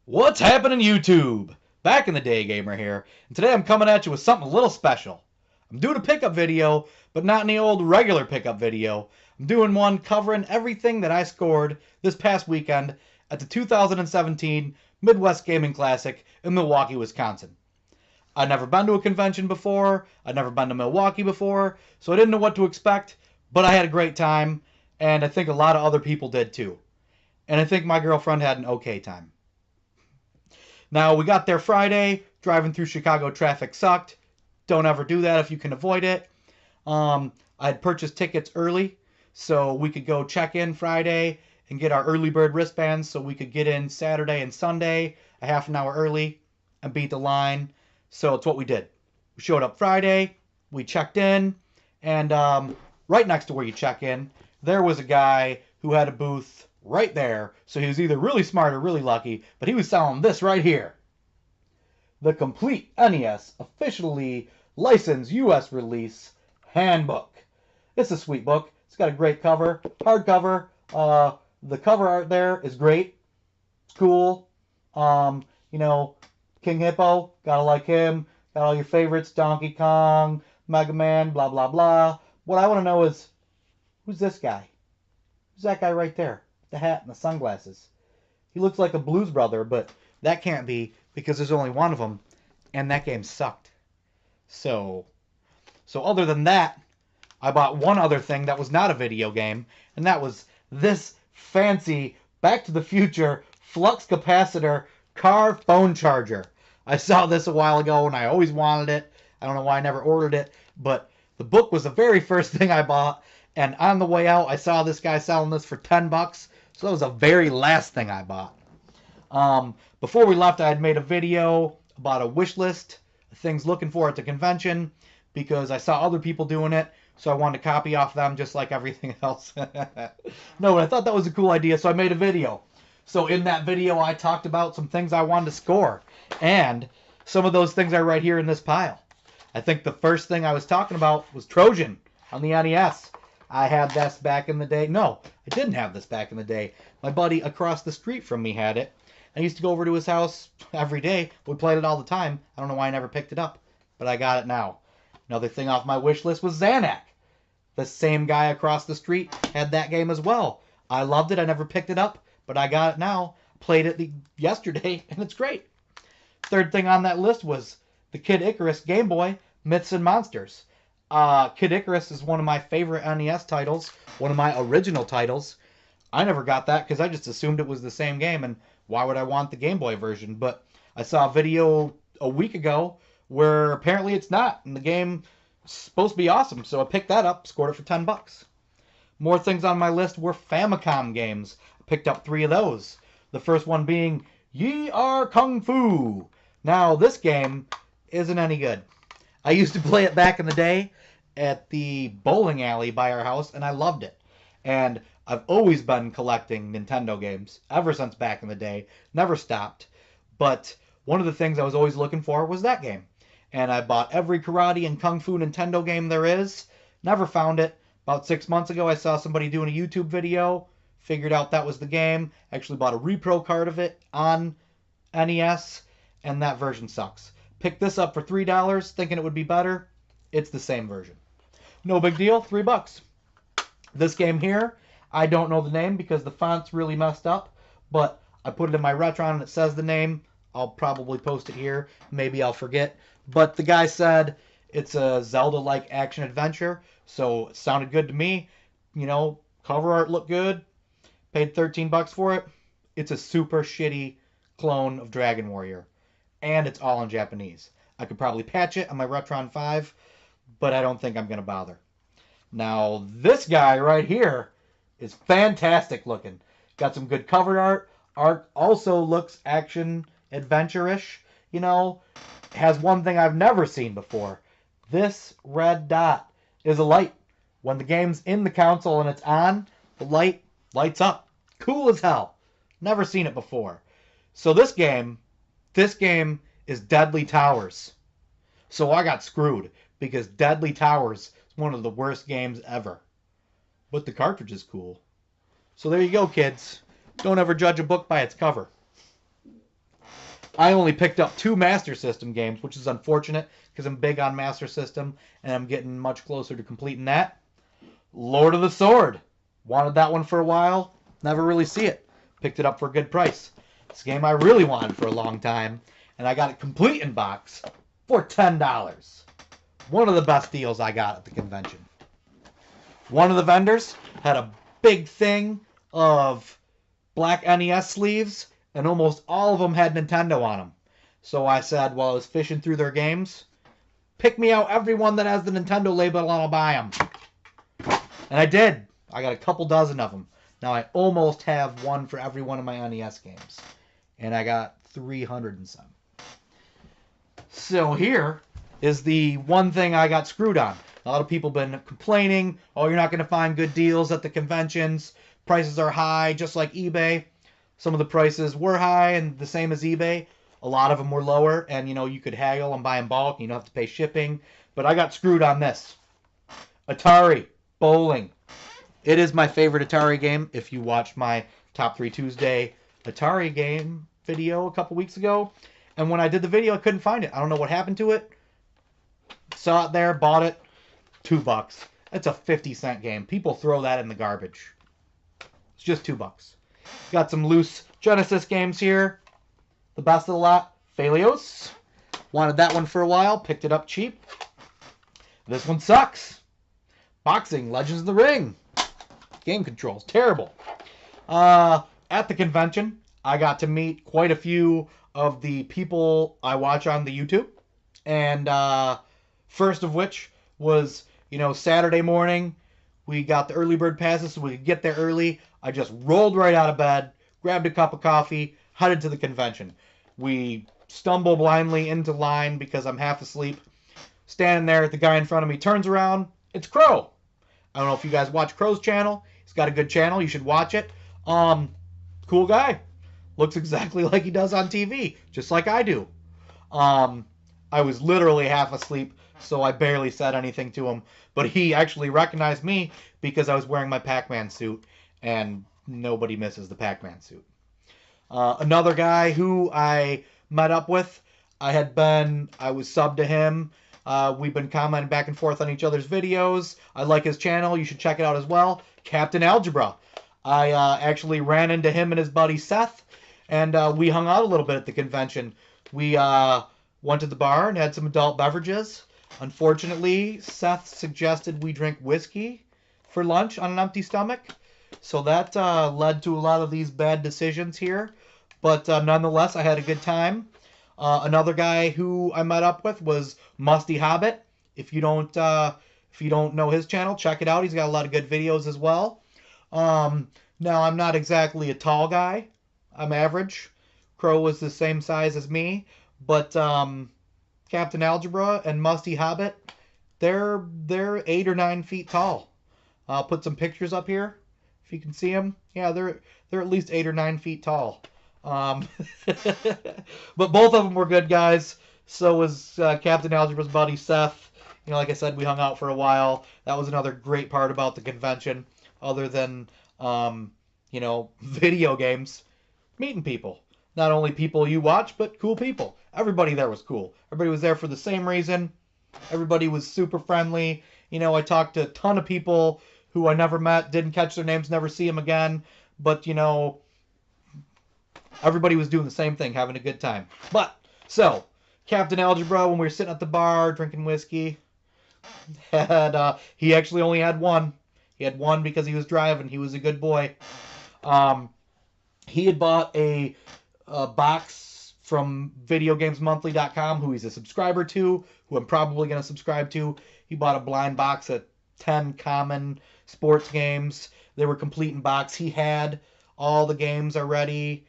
What's happening, YouTube? Back in the day gamer here, and today I'm coming at you with something a little special. I'm doing a pickup video, but not any old regular pickup video. I'm doing one covering everything that I scored this past weekend at the 2017 Midwest Gaming Classic in Milwaukee, Wisconsin. I'd never been to a convention before, I'd never been to Milwaukee before, so I didn't know what to expect, but I had a great time, and I think a lot of other people did too. And I think my girlfriend had an okay time. Now, we got there Friday. Driving through Chicago traffic sucked. Don't ever do that if you can avoid it. I had purchased tickets early so we could go check in Friday and get our early bird wristbands so we could get in Saturday and Sunday a half an hour early and beat the line. So it's what we did. We showed up Friday. We checked in. And right next to where you check in, there was a guy who had a booth right there. So he was either really smart or really lucky, but he was selling this right here. The Complete NES Officially Licensed US Release Handbook. It's a sweet book. It's got a great cover, hardcover. The cover art there is great. It's cool. King Hippo, gotta like him. Got all your favorites, Donkey Kong, Mega Man, blah, blah, blah. What I want to know is, who's this guy? Who's that guy right there? The hat and the sunglasses. He looks like a Blues Brother, but that can't be because there's only one of them, and that game sucked. So other than that, I bought one other thing that was not a video game, and that was this fancy Back to the Future flux capacitor car phone charger. I saw this a while ago, and I always wanted it. I don't know why I never ordered it, but the book was the very first thing I bought, and on the way out, I saw this guy selling this for 10 bucks. So that was the very last thing I bought. Before we left, I had made a video about a wish list of things looking for at the convention because I saw other people doing it, so I wanted to copy off them just like everything else. No, but I thought that was a cool idea, so I made a video. So in that video, I talked about some things I wanted to score, and some of those things are right here in this pile. I think the first thing I was talking about was Trojan on the NES. I had this back in the day. No, I didn't have this back in the day. My buddy across the street from me had it. I used to go over to his house every day. We played it all the time. I don't know why I never picked it up, but I got it now. Another thing off my wish list was Zanac. The same guy across the street had that game as well. I loved it. I never picked it up, but I got it now. Played it yesterday, and it's great. Third thing on that list was the Kid Icarus Game Boy Myths and Monsters. Kid Icarus is one of my favorite NES titles, one of my original titles. I never got that because I just assumed it was the same game, and why would I want the Game Boy version? But I saw a video a week ago where apparently it's not, and the game is supposed to be awesome, so I picked that up, scored it for 10 bucks. More things on my list were Famicom games. I picked up 3 of those. The first one being Ye Are Kung Fu. Now, this game isn't any good. I used to play it back in the day at the bowling alley by our house, and I loved it. And I've always been collecting Nintendo games ever since back in the day. Never stopped. But one of the things I was always looking for was that game. And I bought every karate and kung fu Nintendo game there is. Never found it. About 6 months ago, I saw somebody doing a YouTube video. Figured out that was the game. Actually bought a repro card of it on NES. And that version sucks. Picked this up for $3 thinking it would be better. It's the same version. No big deal, 3 bucks. This game here, I don't know the name because the font's really messed up, but I put it in my Retron and it says the name. I'll probably post it here. Maybe I'll forget. But the guy said it's a Zelda-like action-adventure, so it sounded good to me. Cover art looked good. Paid 13 bucks for it. It's a super shitty clone of Dragon Warrior. And it's all in Japanese. I could probably patch it on my Retron 5, but I don't think I'm going to bother. Now, this guy right here is fantastic looking. Got some good cover art. Art also looks action-adventure-ish. Has one thing I've never seen before. This red dot is a light. When the game's in the console and it's on, the light lights up. Cool as hell. Never seen it before. So this game is Deadly Towers. So I got screwed because Deadly Towers is one of the worst games ever. But the cartridge is cool. So there you go, kids. Don't ever judge a book by its cover. I only picked up 2 Master System games, which is unfortunate because I'm big on Master System and I'm getting much closer to completing that. Lord of the Sword. Wanted that one for a while. Never really see it. Picked it up for a good price. It's a game I really wanted for a long time, and I got it complete in box for $10. One of the best deals I got at the convention. One of the vendors had a big thing of black NES sleeves, and almost all of them had Nintendo on them. So I said, while I was fishing through their games, pick me out every one that has the Nintendo label and I'll buy them. And I did. I got a couple dozen of them. Now I almost have one for every one of my NES games. And I got 300 and some. So here is the one thing I got screwed on. A lot of people have been complaining, oh, you're not going to find good deals at the conventions. Prices are high, just like eBay. Some of the prices were high and the same as eBay. A lot of them were lower, and you could haggle and buy in bulk, and you don't have to pay shipping. But I got screwed on this. Atari Bowling. It is my favorite Atari game. If you watched my Top 3 Tuesday Atari game video a couple weeks ago, and when I did the video, I couldn't find it. I don't know what happened to it. Saw it there, bought it, $2. It's a 50-cent game. People throw that in the garbage. It's just $2. Got some loose Genesis games here. The best of the lot, Phalios. Wanted that one for a while, picked it up cheap. This one sucks. Boxing, Legends of the Ring. Game controls, terrible. At the convention, I got to meet quite a few of the people I watch on the YouTube. And first of which was, Saturday morning. We got the early bird passes so we could get there early. I just rolled right out of bed, grabbed a cup of coffee, headed to the convention. We stumble blindly into line because I'm half asleep. Standing there, the guy in front of me turns around. It's Crow. I don't know if you guys watch Crow's channel. He's got a good channel. You should watch it. Cool guy. Looks exactly like he does on TV, just like I do. I was literally half asleep, so I barely said anything to him. But he actually recognized me because I was wearing my Pac-Man suit, and nobody misses the Pac-Man suit. Another guy who I met up with, I was subbed to him. We've been commenting back and forth on each other's videos. I like his channel. You should check it out as well. Captain Algebra. I actually ran into him and his buddy Seth, and we hung out a little bit at the convention. We went to the bar and had some adult beverages. Unfortunately, Seth suggested we drink whiskey for lunch on an empty stomach. So that led to a lot of these bad decisions here. But nonetheless, I had a good time. Another guy who I met up with was Musty Hobbit. If you don't know his channel, check it out. He's got a lot of good videos as well. Now, I'm not exactly a tall guy. I'm average. Crow was the same size as me. But Captain Algebra and Musty Hobbit, they're 8 or 9 feet tall. I'll put some pictures up here if you can see them. Yeah, they're at least 8 or 9 feet tall. But both of them were good guys. So was Captain Algebra's buddy Seth. Like I said, we hung out for a while. That was another great part about the convention, other than video games. Meeting people. Not only people you watch, but cool people. Everybody there was cool. Everybody was there for the same reason. Everybody was super friendly. I talked to a ton of people who I never met, didn't catch their names, never see them again. But, everybody was doing the same thing, having a good time. So, Captain Algebra, when we were sitting at the bar drinking whiskey, he actually only had one. He had one because he was driving. He was a good boy. He had bought a box from VideoGamesMonthly.com, who he's a subscriber to, who I'm probably going to subscribe to. He bought a blind box of 10 common sports games. They were complete in box. He had all the games already.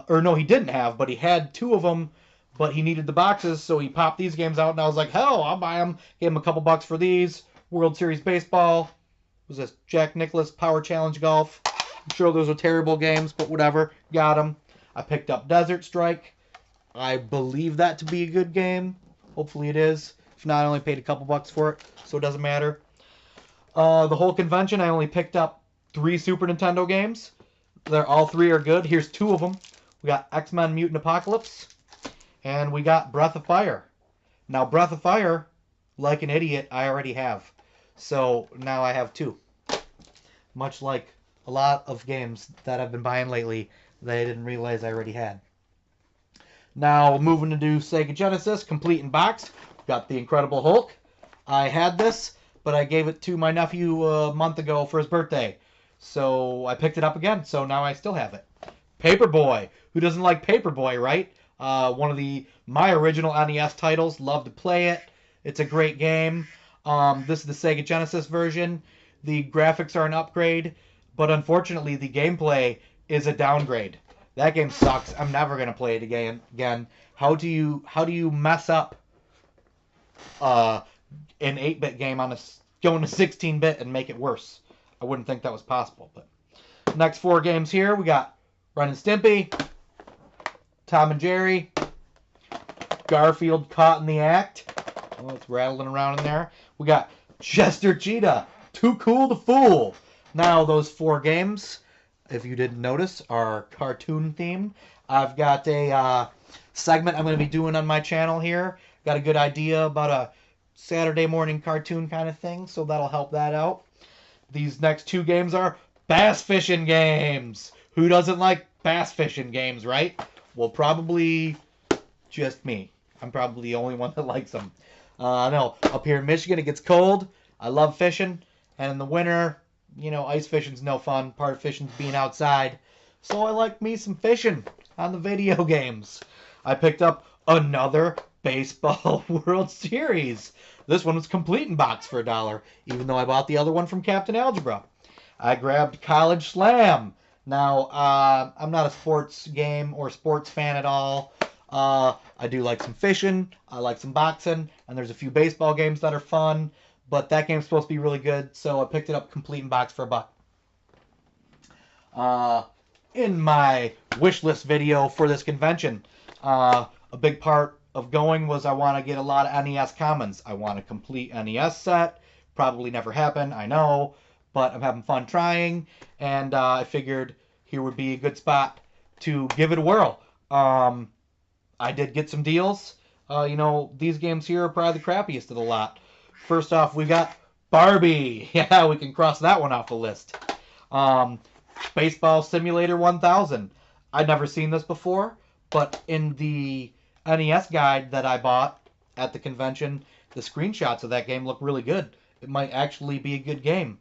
No, he didn't have, but he had 2 of them, but he needed the boxes, so he popped these games out, and I was like, hell, I'll buy them. Gave him a couple bucks for these. World Series Baseball. Was this Jack Nicklaus Power Challenge Golf? I'm sure those are terrible games, but whatever. Got them. I picked up Desert Strike. I believe that to be a good game. Hopefully it is. If not, I only paid a couple bucks for it, so it doesn't matter. The whole convention, I only picked up 3 Super Nintendo games. All 3 are good. Here's 2 of them. We got X-Men Mutant Apocalypse And we got Breath of Fire. Now, Breath of Fire, like an idiot, I already have. So now I have 2. Much like a lot of games that I've been buying lately that I didn't realize I already had. Now, moving to do Sega Genesis, complete in box. Got the Incredible Hulk. I had this, but I gave it to my nephew a month ago for his birthday. So I picked it up again, so now I still have it. Paperboy. Who doesn't like Paperboy, right? One of my original NES titles. Love to play it. It's a great game. This is the Sega Genesis version. The graphics are an upgrade, but unfortunately the gameplay is a downgrade. That game sucks. I'm never gonna play it again. How do you mess up an 8-bit game on going to 16-bit and make it worse? I wouldn't think that was possible. But next 4 games here, we got Ren and Stimpy, Tom and Jerry, Garfield Caught in the Act. Oh, it's rattling around in there. We got Chester Cheetah, Too Cool to Fool. Now, those 4 games, if you didn't notice, are cartoon themed. I've got a segment I'm going to be doing on my channel here. Got a good idea about a Saturday morning cartoon kind of thing, so that'll help that out. These next 2 games are bass fishing games. Who doesn't like bass fishing games, right? Well, probably just me. I'm probably the only one that likes them. No, up here in Michigan, it gets cold. I love fishing. And in the winter, you know, ice fishing's no fun. Part of fishing's being outside. So I like me some fishing on the video games. I picked up another Baseball World Series. This one was complete in box for $1, even though I bought the other one from Captain Algebra. I grabbed College Slam. Now, I'm not a sports game or sports fan at all. I do like some fishing, I like some boxing, and there's a few baseball games that are fun, but that game's supposed to be really good, so I picked it up complete in box for $1. In my wish list video for this convention, a big part of going was I want to get a lot of NES commons. I want a complete NES set. Probably never happen, I know, but I'm having fun trying, and I figured here would be a good spot to give it a whirl. I did get some deals. You know, these games here are probably the crappiest of the lot. First off, we got Barbie. Yeah, we can cross that one off the list. Baseball Simulator 1000. I'd never seen this before, but in the NES guide that I bought at the convention, the screenshots of that game look really good. It might actually be a good game.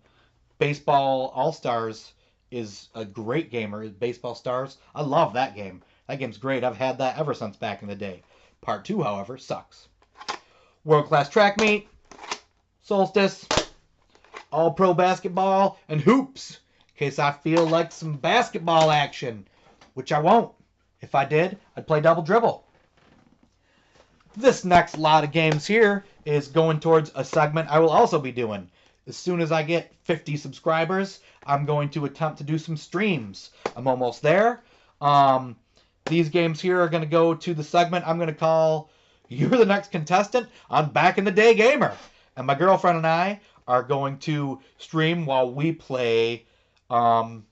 Baseball All-Stars is a great gamer. Baseball Stars. I love that game. That game's great. I've had that ever since back in the day. Part 2, however, sucks. World Class Track Meet, Solstice, All Pro Basketball, and Hoops, in case I feel like some basketball action, which I won't. If I did, I'd play Double Dribble. This next lot of games here is going towards a segment I will also be doing. As soon as I get 50 subscribers, I'm going to attempt to do some streams. I'm almost there. These games here are going to go to the segment I'm going to call You're the Next Contestant on Back in the Day Gamer. And my girlfriend and I are going to stream while we play, what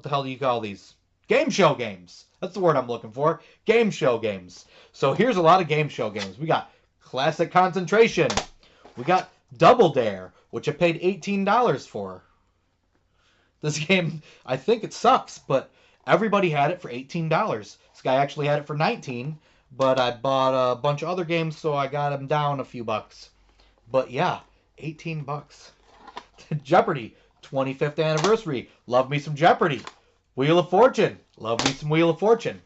the hell do you call these? Game show games. That's the word I'm looking for. Game show games. So here's a lot of game show games. We got Classic Concentration. We got Double Dare, which I paid $18 for. This game, I think it sucks, but everybody had it for $18. This guy actually had it for $19, but I bought a bunch of other games, so I got him down a few bucks. But yeah, $18. Jeopardy, 25th anniversary. Love me some Jeopardy. Wheel of Fortune. Love me some Wheel of Fortune.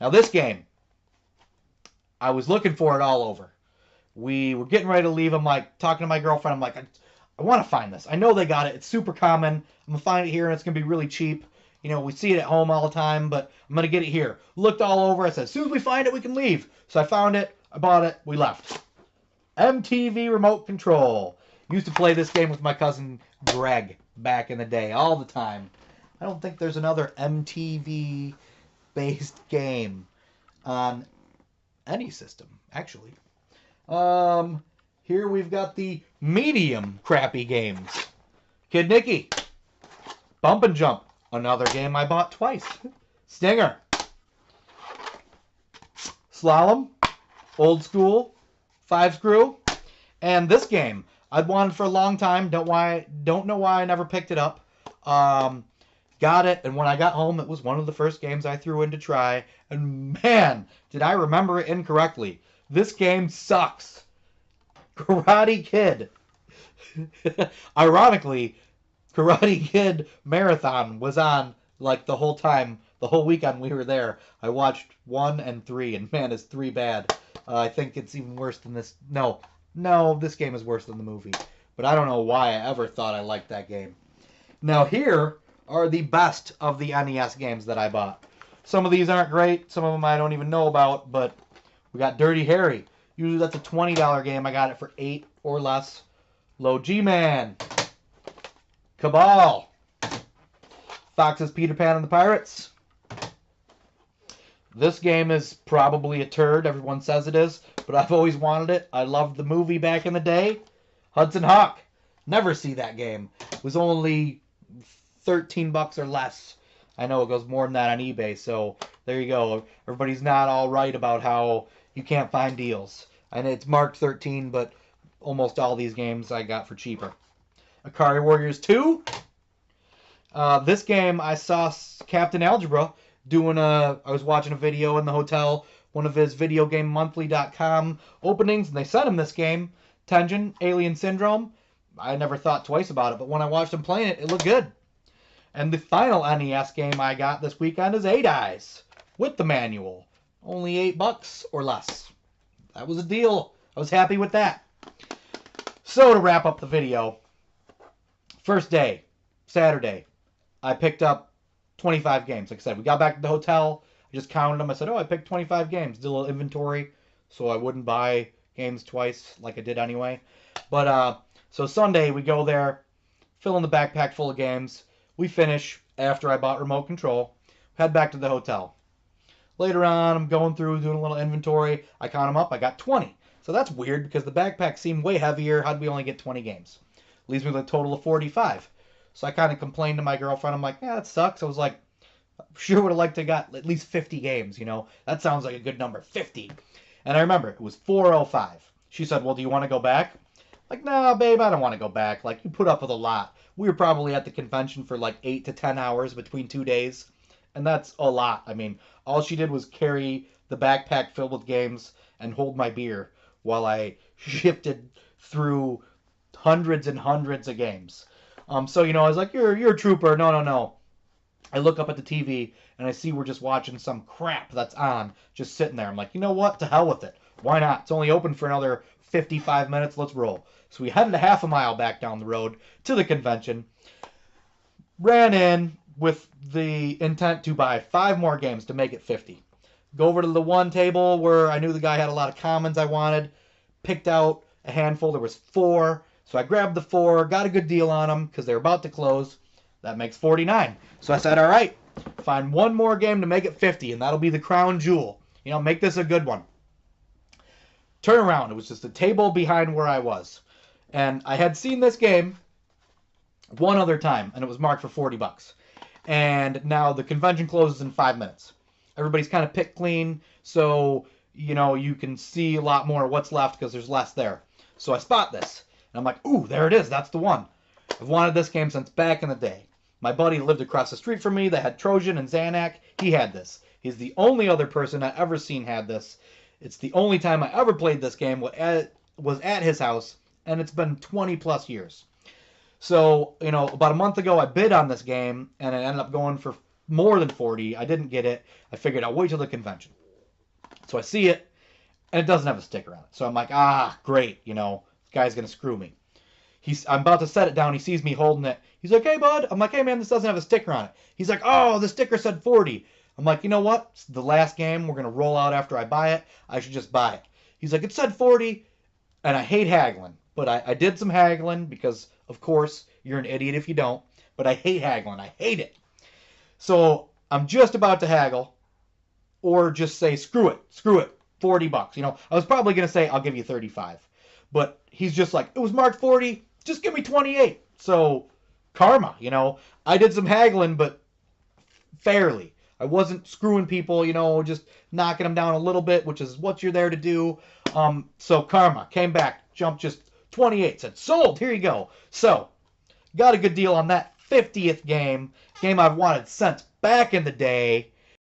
Now this game, I was looking for it all over. We were getting ready to leave. I'm like, talking to my girlfriend. I'm like, I want to find this. I know they got it. It's super common. I'm going to find it here, and it's going to be really cheap. You know, we see it at home all the time, but I'm going to get it here. Looked all over. I said, as soon as we find it, we can leave. So I found it. I bought it. We left. MTV Remote Control. Used to play this game with my cousin Greg back in the day all the time. I don't think there's another MTV-based game on any system, actually. Here we've got the medium crappy games. Kid Nicky. Bump and Jump. Another game I bought twice. Stinger. Slalom, old school, 5-screw, and this game I'd wanted for a long time. Don't know why I never picked it up. Got it, and when I got home, it was one of the first games I threw in to try, and man, did I remember it incorrectly. This game sucks. Karate Kid. Ironically, Karate Kid Marathon was on like the whole time, the whole weekend we were there. I watched 1 and 3, and man, is 3 bad. I think it's even worse than this. No, this game is worse than the movie. But I don't know why I ever thought I liked that game. Now here are the best of the NES games that I bought. Some of these aren't great. Some of them I don't even know about, but we got Dirty Harry. Usually that's a $20 game. I got it for 8 or less. Low G-Man. Cabal. Fox's Peter Pan and the Pirates. This game is probably a turd. Everyone says it is, but I've always wanted it. I loved the movie back in the day. Hudson Hawk. Never see that game. It was only $13 or less. I know it goes more than that on eBay, so there you go. Everybody's not all right about how you can't find deals. And it's marked 13, but almost all these games I got for cheaper. Akari Warriors 2. This game I saw Captain Algebra doing I was watching a video in the hotel, one of his videogamemonthly.com openings, and they sent him this game, Tengen, Alien Syndrome. I never thought twice about it, but when I watched him playing it, it looked good. And the final NES game I got this weekend is 8 Eyes, with the manual. Only $8 or less. That was a deal. I was happy with that. So to wrap up the video, first day, Saturday, I picked up 25 games. Like I said, we got back to the hotel. I just counted them. I said, oh, I picked 25 games. Did a little inventory so I wouldn't buy games twice like I did anyway. But so Sunday, we go there, fill in the backpack full of games. We finish after I bought remote control. Head back to the hotel. Later on, I'm going through, doing a little inventory. I count them up. I got 20. So that's weird because the backpack seemed way heavier. How'd we only get 20 games? Leaves me with a total of 45. So I kind of complained to my girlfriend. I'm like, yeah, that sucks. I was like, sure would have liked to got at least 50 games, you know. That sounds like a good number, 50. And I remember, it was 4:05. She said, well, do you want to go back? Like, no, babe, I don't want to go back. Like, you put up with a lot. We were probably at the convention for like 8 to 10 hours between 2 days. And that's a lot. I mean, all she did was carry the backpack filled with games and hold my beer while I shifted through hundreds and hundreds of games. So, you know, I was like, you're a trooper. No. I look up at the TV and I see we're just watching some crap that's on, just sitting there. I'm like, you know what? To hell with it. Why not? It's only open for another 55 minutes. Let's roll. So we headed a half a mile back down the road to the convention. Ran in with the intent to buy 5 more games to make it 50. Go over to the one table where I knew the guy had a lot of commons I wanted. Picked out a handful. There was 4. So I grabbed the 4, got a good deal on them because they're about to close. That makes 49. So I said, all right, find one more game to make it 50, and that'll be the crown jewel. You know, make this a good one. Turn around. It was just a table behind where I was. And I had seen this game one other time, and it was marked for $40. And now the convention closes in 5 minutes. Everybody's kind of picked clean, so, you know, you can see a lot more of what's left because there's less there. So I spot this. And I'm like, ooh, there it is. That's the one. I've wanted this game since back in the day. My buddy lived across the street from me that had Trojan and Xanac. He had this. He's the only other person I ever seen had this. It's the only time I ever played this game was at his house, and it's been 20 plus years. So, you know, about a month ago, I bid on this game, and it ended up going for more than 40. I didn't get it. I figured I'll wait till the convention. So I see it, and it doesn't have a sticker on it. So I'm like, great, you know. Guy's gonna screw me. I'm about to set it down. He sees me holding it. He's like, hey, bud. I'm like, hey, man, this doesn't have a sticker on it. He's like, oh, the sticker said 40. I'm like, you know what? It's the last game we're going to roll out after I buy it. I should just buy it. He's like, it said 40. And I hate haggling. But I did some haggling because, of course, you're an idiot if you don't. But I hate haggling. I hate it. So I'm just about to haggle or just say, screw it, $40. You know, I was probably going to say, I'll give you 35. But he's just like, it was marked 40. Just give me 28. So karma, you know. I did some haggling, but fairly. I wasn't screwing people, just knocking them down a little bit, which is what you're there to do. So Karma came back, jumped just 28, said, sold, here you go. So, got a good deal on that 50th game I've wanted since back in the day.